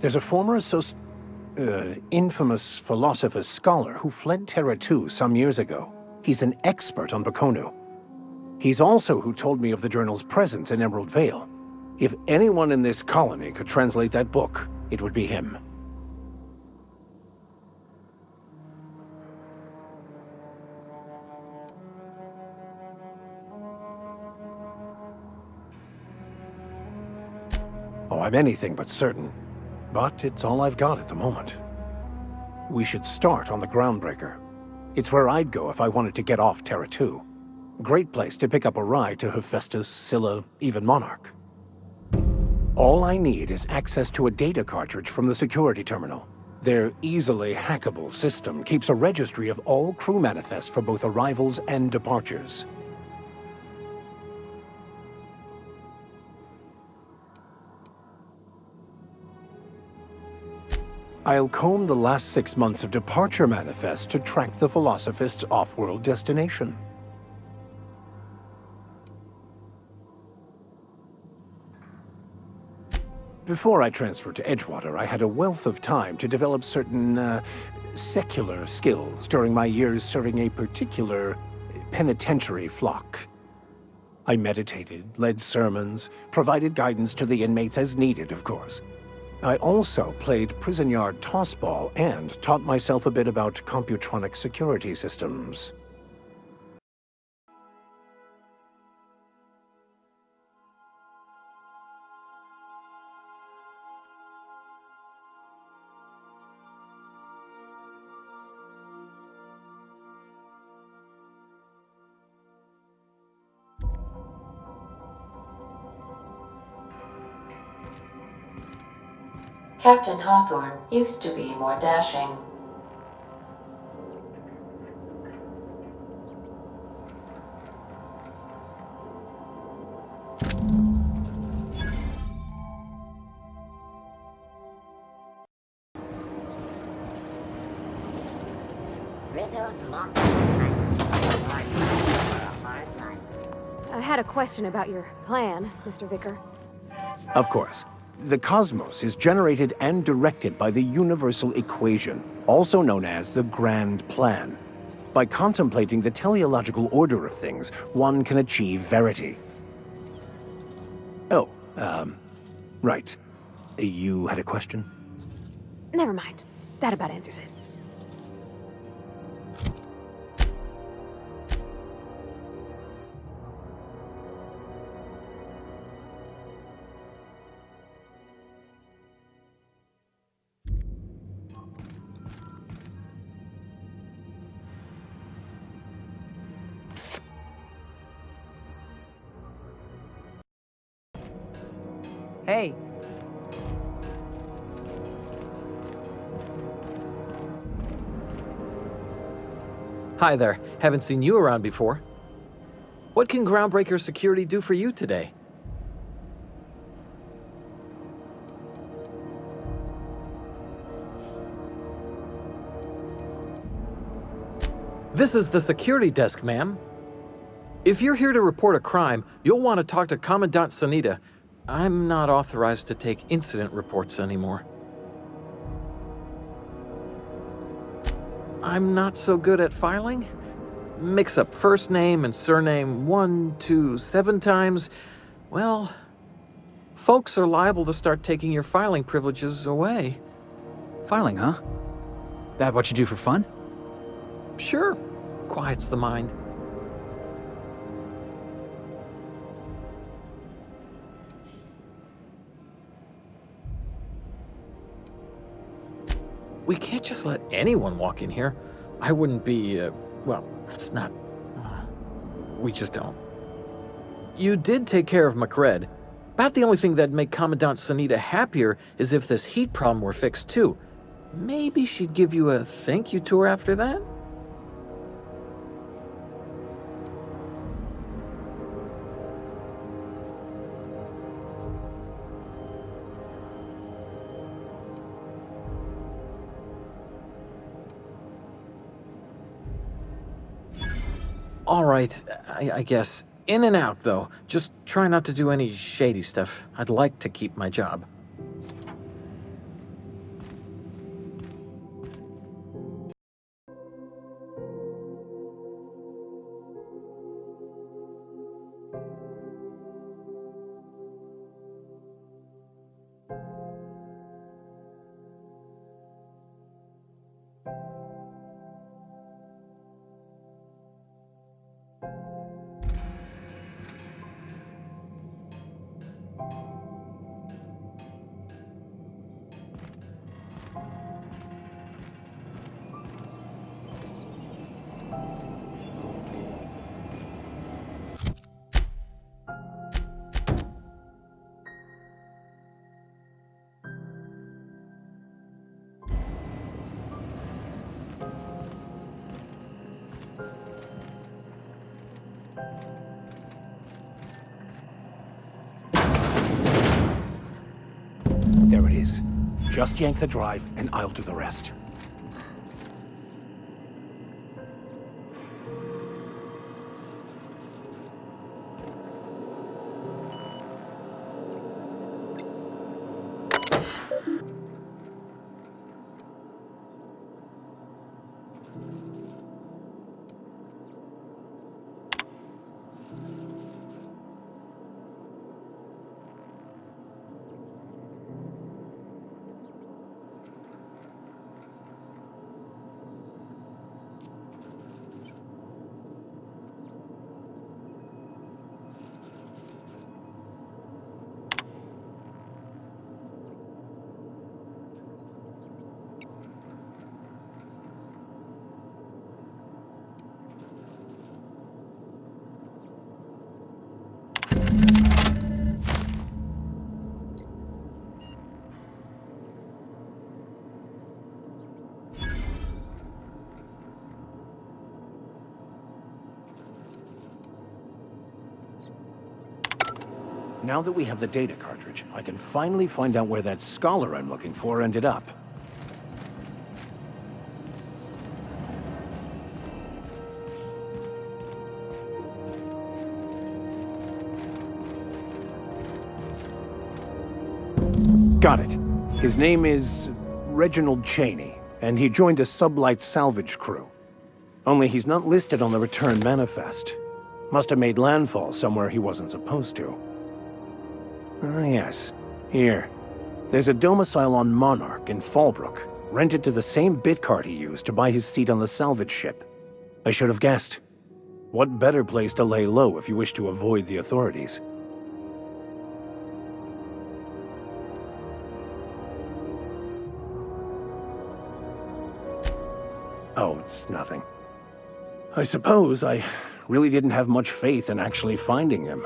There's a former infamous philosopher scholar who fled Terra 2 some years ago. He's an expert on Bakonu. He's also who told me of the journal's presence in Emerald Vale. If anyone in this colony could translate that book, it would be him. Oh, I'm anything but certain. But it's all I've got at the moment. We should start on the Groundbreaker. It's where I'd go if I wanted to get off Terra 2. Great place to pick up a ride to Hephaestus, Scylla, even Monarch. All I need is access to a data cartridge from the security terminal. Their easily hackable system keeps a registry of all crew manifests for both arrivals and departures. I'll comb the last 6 months of departure manifests to track the Philosophist's off-world destination. Before I transferred to Edgewater, I had a wealth of time to develop certain, secular skills during my years serving a particular penitentiary flock. I meditated, led sermons, provided guidance to the inmates as needed, of course. I also played prison yard tossball and taught myself a bit about computronic security systems. Captain Hawthorne used to be more dashing. I had a question about your plan, Mr. Vicar. Of course. The cosmos is generated and directed by the universal equation, also known as the Grand Plan. By contemplating the teleological order of things, one can achieve verity. Oh, right. You had a question? Never mind. That about answers it. Hey. Hi there. Haven't seen you around before. What can Groundbreaker Security do for you today? This is the security desk, ma'am. If you're here to report a crime, you'll want to talk to Commandant Sanita. I'm not authorized to take incident reports anymore. I'm not so good at filing. Mix up first name and surname 1, 2, 7 times. Well, folks are liable to start taking your filing privileges away. Filing, huh? That what you do for fun? Sure. Quiets the mind. We can't just let anyone walk in here. I wouldn't be, well, it's not... we just don't. You did take care of McRed. About the only thing that'd make Commandant Sanita happier is if this heat problem were fixed too. Maybe she'd give you a thank you tour after that? All right, I guess. In and out, though. Just try not to do any shady stuff. I'd like to keep my job. Just yank the drive, and I'll do the rest. Now that we have the data cartridge, I can finally find out where that scholar I'm looking for ended up. Got it. His name is Reginald Cheney, and he joined a sublight salvage crew. Only he's not listed on the return manifest. Must have made landfall somewhere he wasn't supposed to. Ah, yes. Here. There's a domicile on Monarch in Fallbrook, rented to the same bit card he used to buy his seat on the salvage ship. I should have guessed. What better place to lay low if you wish to avoid the authorities? Oh, it's nothing. I suppose I really didn't have much faith in actually finding him.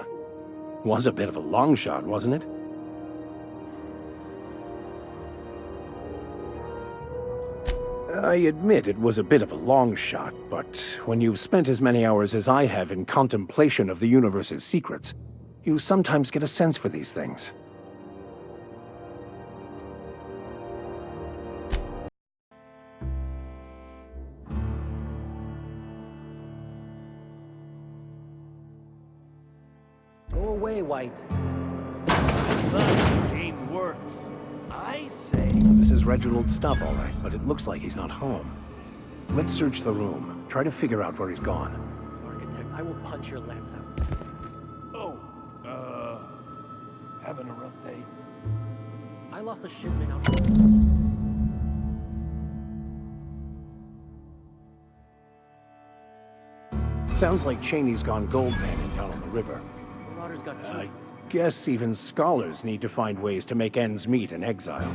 Was a bit of a long shot, wasn't it? I admit it was a bit of a long shot, but when you've spent as many hours as I have in contemplation of the universe's secrets, you sometimes get a sense for these things. Go away, White. The game works. I say. This is Reginald's stuff, all right, but it looks like he's not home. Let's search the room. Try to figure out where he's gone. Architect, I will punch your lens out. Oh, having a rough day. I lost a shipment out. Sounds like Cheney's gone gold panning down on the river. Marauders got killed. I guess even scholars need to find ways to make ends meet in exile.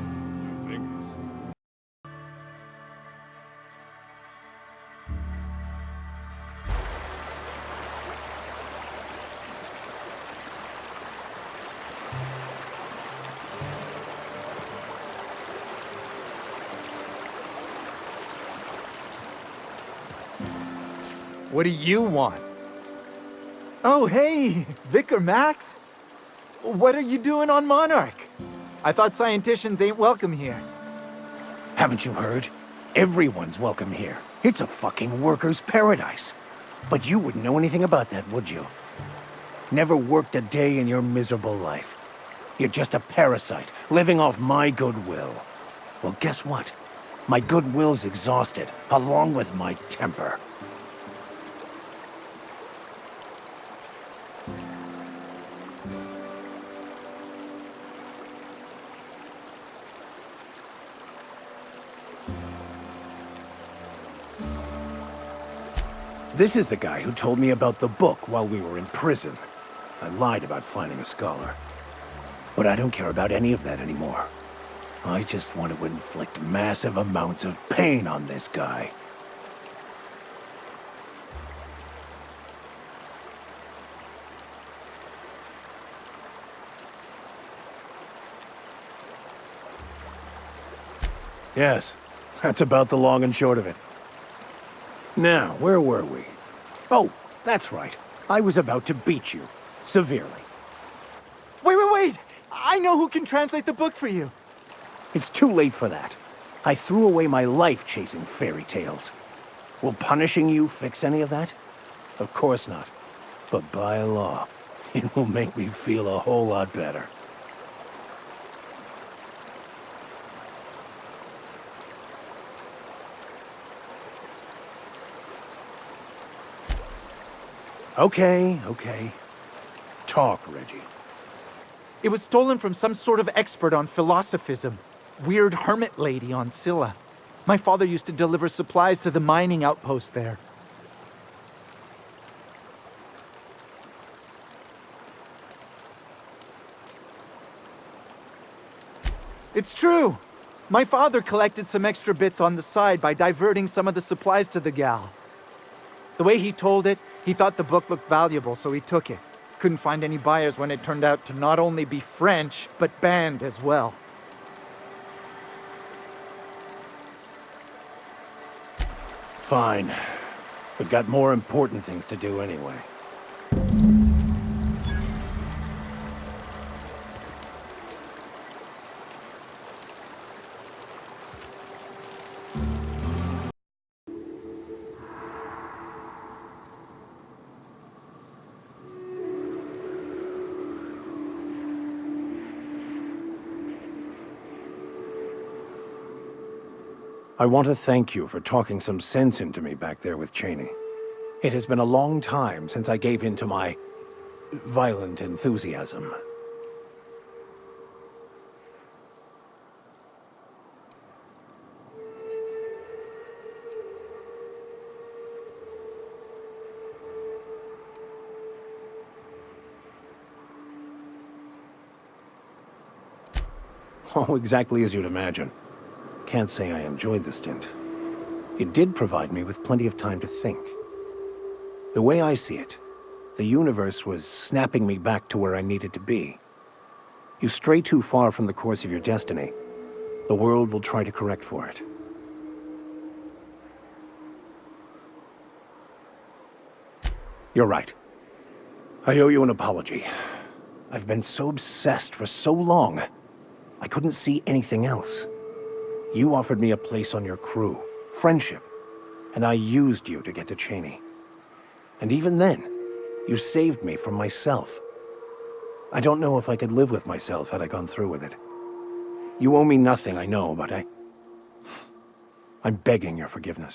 What do you want? Oh, hey, Vicar Max. What are you doing on Monarch? I thought scienticians ain't welcome here. Haven't you heard? Everyone's welcome here. It's a fucking worker's paradise. But you wouldn't know anything about that, would you? Never worked a day in your miserable life. You're just a parasite, living off my goodwill. Well, guess what? My goodwill's exhausted, along with my temper. This is the guy who told me about the book while we were in prison. I lied about finding a scholar. But I don't care about any of that anymore. I just want to inflict massive amounts of pain on this guy. Yes, that's about the long and short of it. Now, where were we? Oh, that's right. I was about to beat you. Severely. Wait! I know who can translate the book for you. It's too late for that. I threw away my life chasing fairy tales. Will punishing you fix any of that? Of course not. But by law, it will make me feel a whole lot better. Okay. Talk, Reggie. It was stolen from some sort of expert on philosophism. Weird hermit lady on Scylla. My father used to deliver supplies to the mining outpost there. It's true. My father collected some extra bits on the side by diverting some of the supplies to the gal. The way he told it, he thought the book looked valuable, so he took it. Couldn't find any buyers when it turned out to not only be French, but banned as well. Fine. We've got more important things to do anyway. I want to thank you for talking some sense into me back there with Cheney. It has been a long time since I gave in to my violent enthusiasm. Oh, exactly as you'd imagine. Can't say I enjoyed the stint. It did provide me with plenty of time to think. The way I see it, the universe was snapping me back to where I needed to be. You stray too far from the course of your destiny, the world will try to correct for it. You're right. I owe you an apology. I've been so obsessed for so long, I couldn't see anything else. You offered me a place on your crew, friendship, and I used you to get to Cheney. And even then, you saved me from myself. I don't know if I could live with myself had I gone through with it. You owe me nothing, I know, but I'm begging your forgiveness.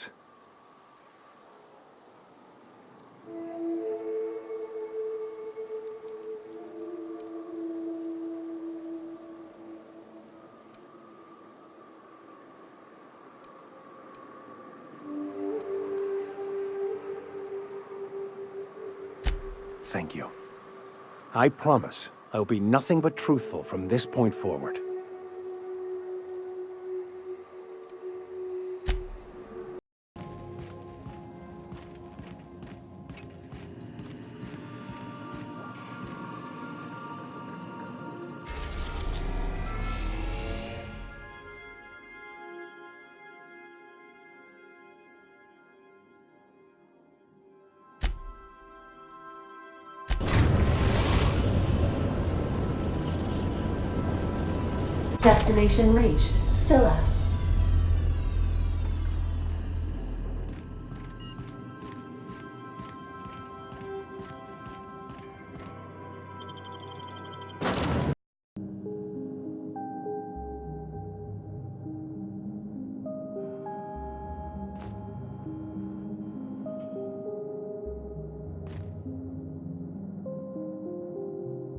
Thank you. I promise I'll be nothing but truthful from this point forward. Destination reached. Scylla.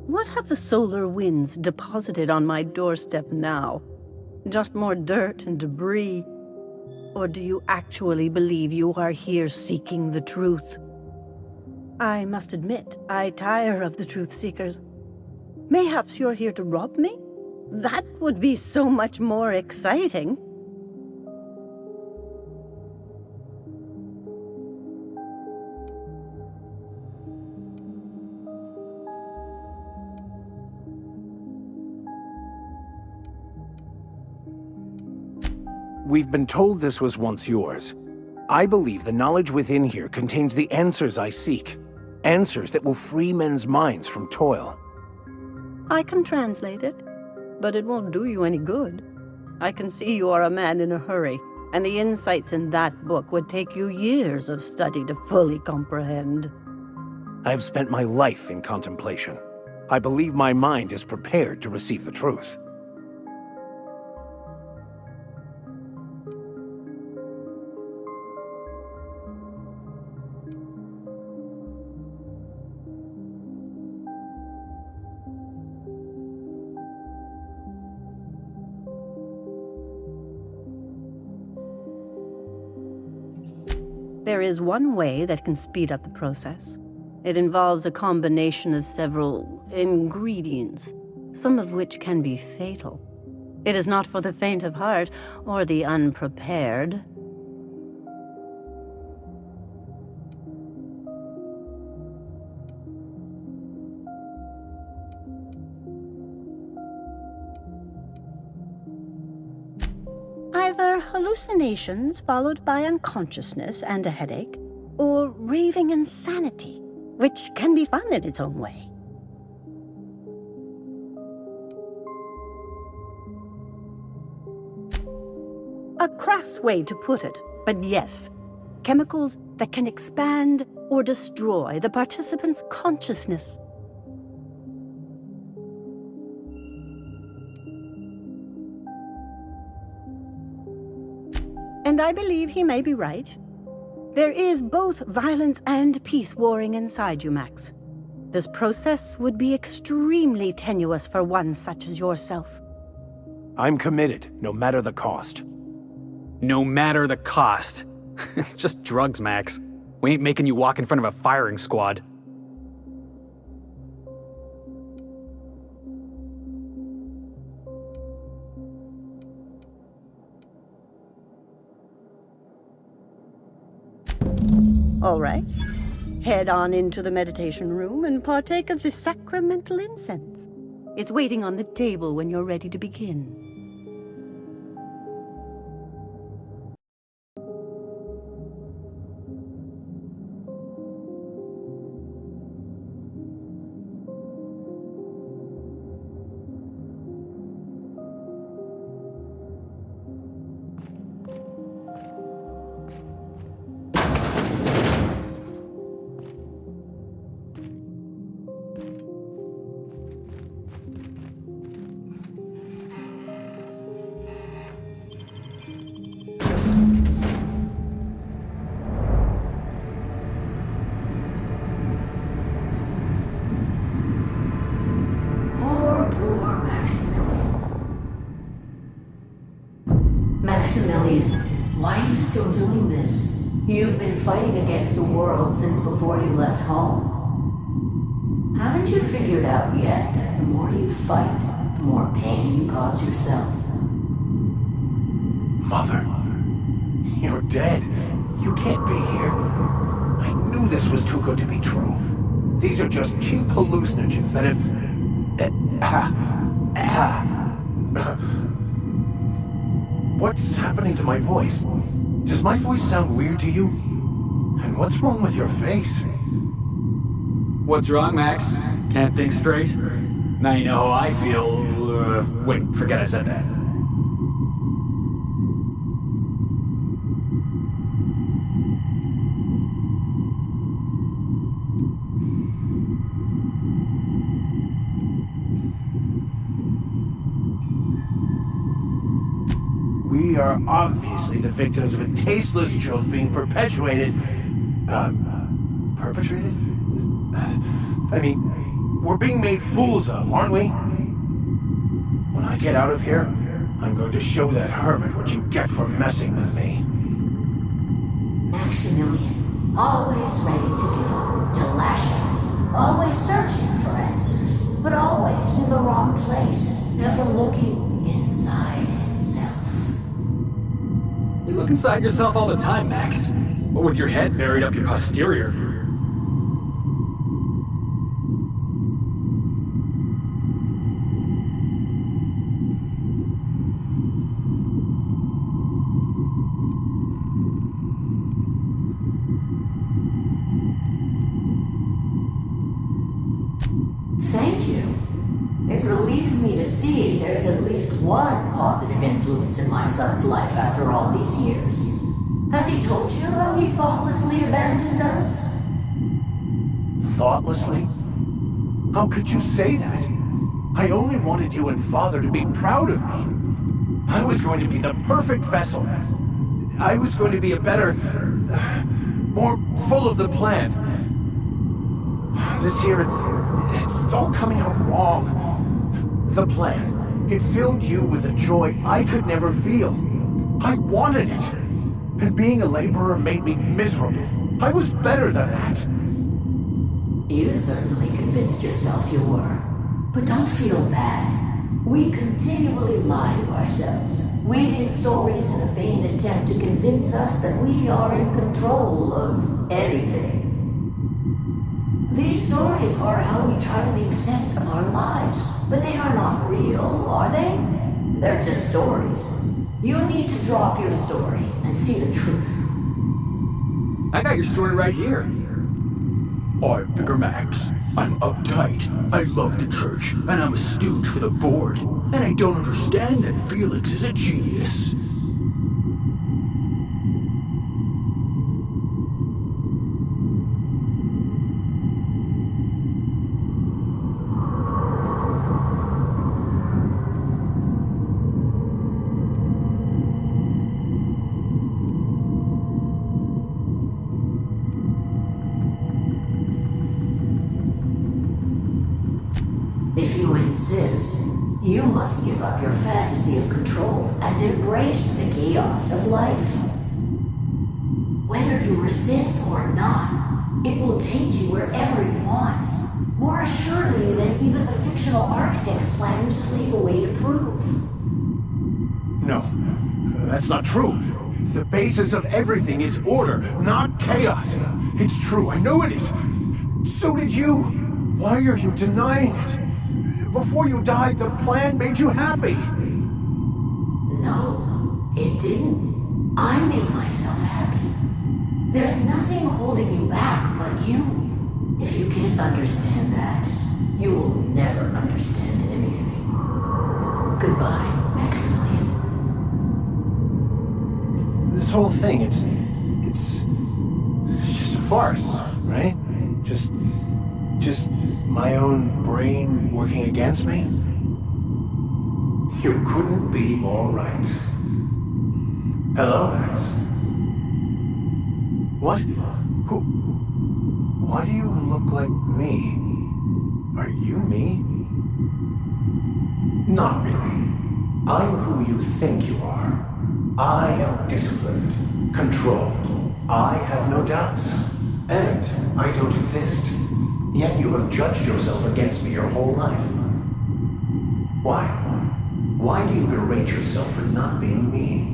What have the solar winds deposited on my doorstep now? Just more dirt and debris? Or do you actually believe you are here seeking the truth? I must admit, I tire of the truth seekers. Mayhaps you're here to rob me? That would be so much more exciting. We've been told this was once yours. I believe the knowledge within here contains the answers I seek. Answers that will free men's minds from toil. I can translate it, but it won't do you any good. I can see you are a man in a hurry, and the insights in that book would take you years of study to fully comprehend. I have spent my life in contemplation. I believe my mind is prepared to receive the truth. There is one way that can speed up the process. It involves a combination of several ingredients, some of which can be fatal. It is not for the faint of heart or the unprepared. Either hallucinations followed by unconsciousness and a headache, or raving insanity, which can be fun in its own way. A crass way to put it, but yes, chemicals that can expand or destroy the participant's consciousness. And I believe he may be right. There is both violence and peace warring inside you, Max. This process would be extremely tenuous for one such as yourself. I'm committed, no matter the cost. No matter the cost. Just drugs, Max. We ain't making you walk in front of a firing squad. All right. Head on into the meditation room and partake of the sacramental incense. It's waiting on the table when you're ready to begin. Why are you still doing this? You've been fighting against the world since before you left home. Haven't you figured out yet that the more you fight, the more pain you cause yourself? Mother, you're dead. You can't be here. I knew this was too good to be true. These are just cheap hallucinogens that have... What's happening to my voice? Does my voice sound weird to you? And what's wrong with your face? What's wrong, Max? Can't think straight? Now you know how I feel. Wait, forget I said that. We are obviously the victims of a tasteless joke being perpetuated. Perpetrated? I mean, we're being made fools of, aren't we? When I get out of here, I'm going to show that hermit what you get for messing with me. Maximilian, always ready to go, to lash out, always searching for answers, but always in the wrong place, never looking inside himself. You look inside yourself all the time, Max. But with your head buried up your posterior. Thank you. It relieves me to see there's at least one positive influence my son's life after all these years? Has he told you how he thoughtlessly abandoned us? Thoughtlessly? How could you say that? I only wanted you and Father to be proud of me. I was going to be the perfect vessel. I was going to be a better, more full of the plan. This here, it's all coming out wrong. The plan, it filled you with a joy I could never feel. I wanted it. And being a laborer made me miserable. I was better than that. You certainly convinced yourself you were. But don't feel bad. We continually lie to ourselves, weaving stories in a vain attempt to convince us that we are in control of anything. These stories are how we try to make sense of our lives, but they are not real, are they? They're just stories. You need to drop your story and see the truth. I got your story right here. I'm Vicar Max. I'm uptight. I love the church, and I'm a stooge for the board. And I don't understand that Felix is a genius. If you insist, you must give up your fantasy of control and embrace the chaos of life. Whether you resist or not, it will take you wherever it wants, more assuredly than even the fictional architect's plans leave a way to prove. No, that's not true. The basis of everything is order, not chaos. It's true, I know it is. So did you. Why are you denying it? Before you died, the plan made you happy. No, it didn't. I made myself happy. There's nothing holding you back but you. If you can't understand that, you will never understand anything. Goodbye, Maximilian. This whole thing, it's just a farce, right? Just my own brain working against me? You couldn't be more right. Hello, Max. What? Who? Why do you look like me? Are you me? Not really. I'm who you think you are. I am disciplined, controlled. I have no doubts. And I don't exist. Yet you have judged yourself against me your whole life. Why? Why do you berate yourself for not being me?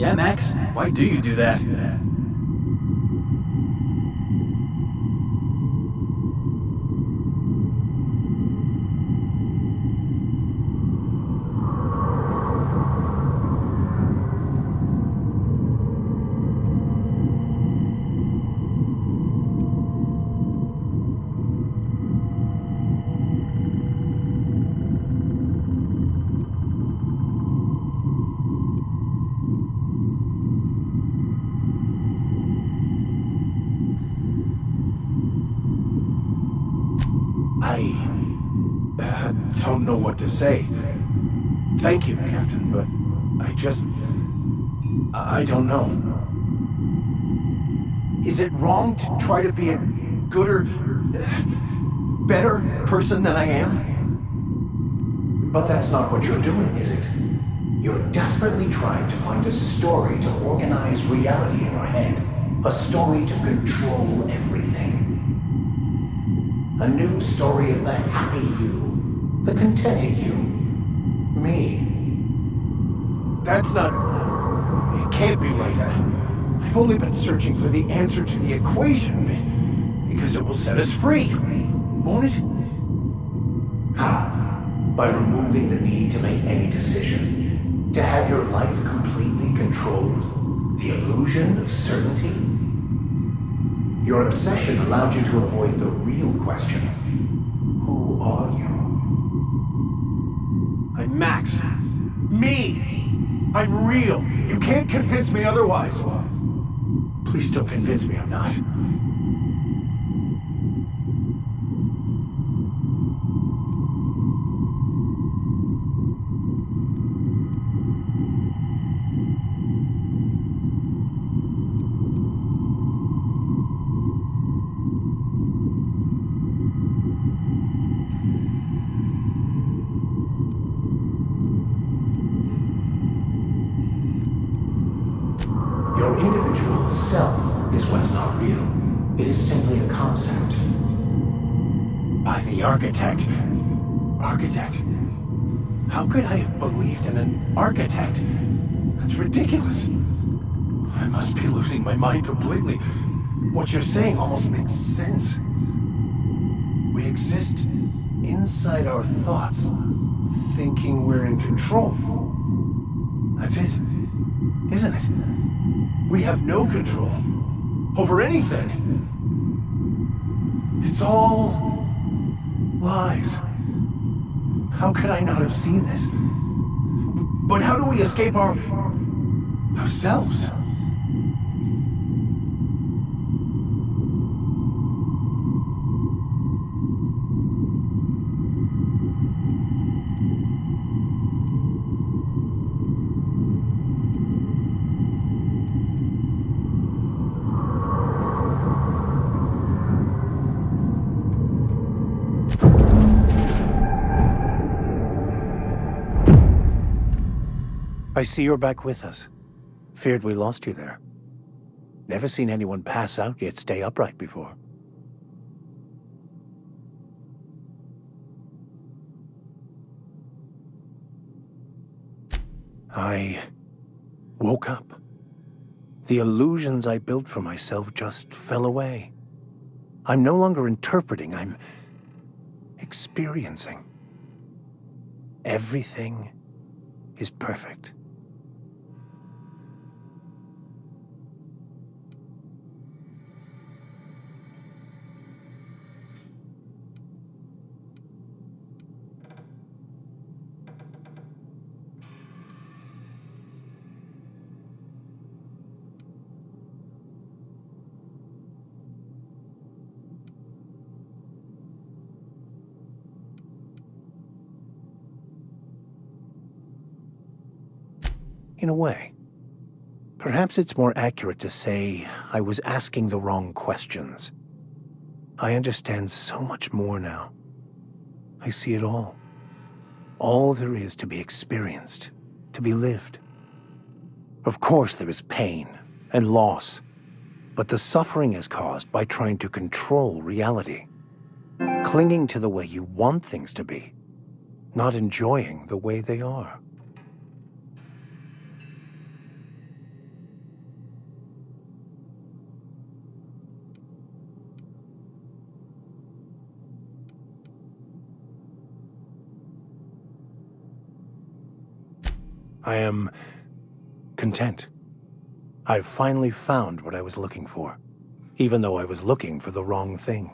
Yeah, Max, why do you do that? I don't know what to say. Thank you, Captain, but I don't know. Is it wrong to try to be a gooder, better person than I am? But that's not what you're doing, is it? You're desperately trying to find a story to organize reality in your head. A story to control everything. A new story of the happy you, the contented you, me. That's not... It can't be right. I've only been searching for the answer to the equation, because it will set us free, won't it? How? By removing the need to make any decision, to have your life completely controlled, the illusion of certainty. Your obsession allowed you to avoid the real question. Who are you? I'm Max. Me! I'm real. You can't convince me otherwise. Please don't convince me I'm not. Your individual self is what's not real. It is simply a concept. By the architect. Architect? How could I have believed in an architect? That's ridiculous. I must be losing my mind completely. What you're saying almost makes sense. We exist inside our thoughts, thinking we're in control. That's it, isn't it? We have no control over anything. It's all lies. How could I not have seen this? But how do we escape ourselves? I see you're back with us. Feared we lost you there. Never seen anyone pass out yet stay upright before. I woke up. The illusions I built for myself just fell away. I'm no longer interpreting, I'm experiencing. Everything is perfect. In a way. Perhaps it's more accurate to say I was asking the wrong questions. I understand so much more now. I see it all. All there is to be experienced, to be lived. Of course there is pain and loss, but the suffering is caused by trying to control reality, clinging to the way you want things to be, not enjoying the way they are. I am content. I've finally found what I was looking for, even though I was looking for the wrong thing.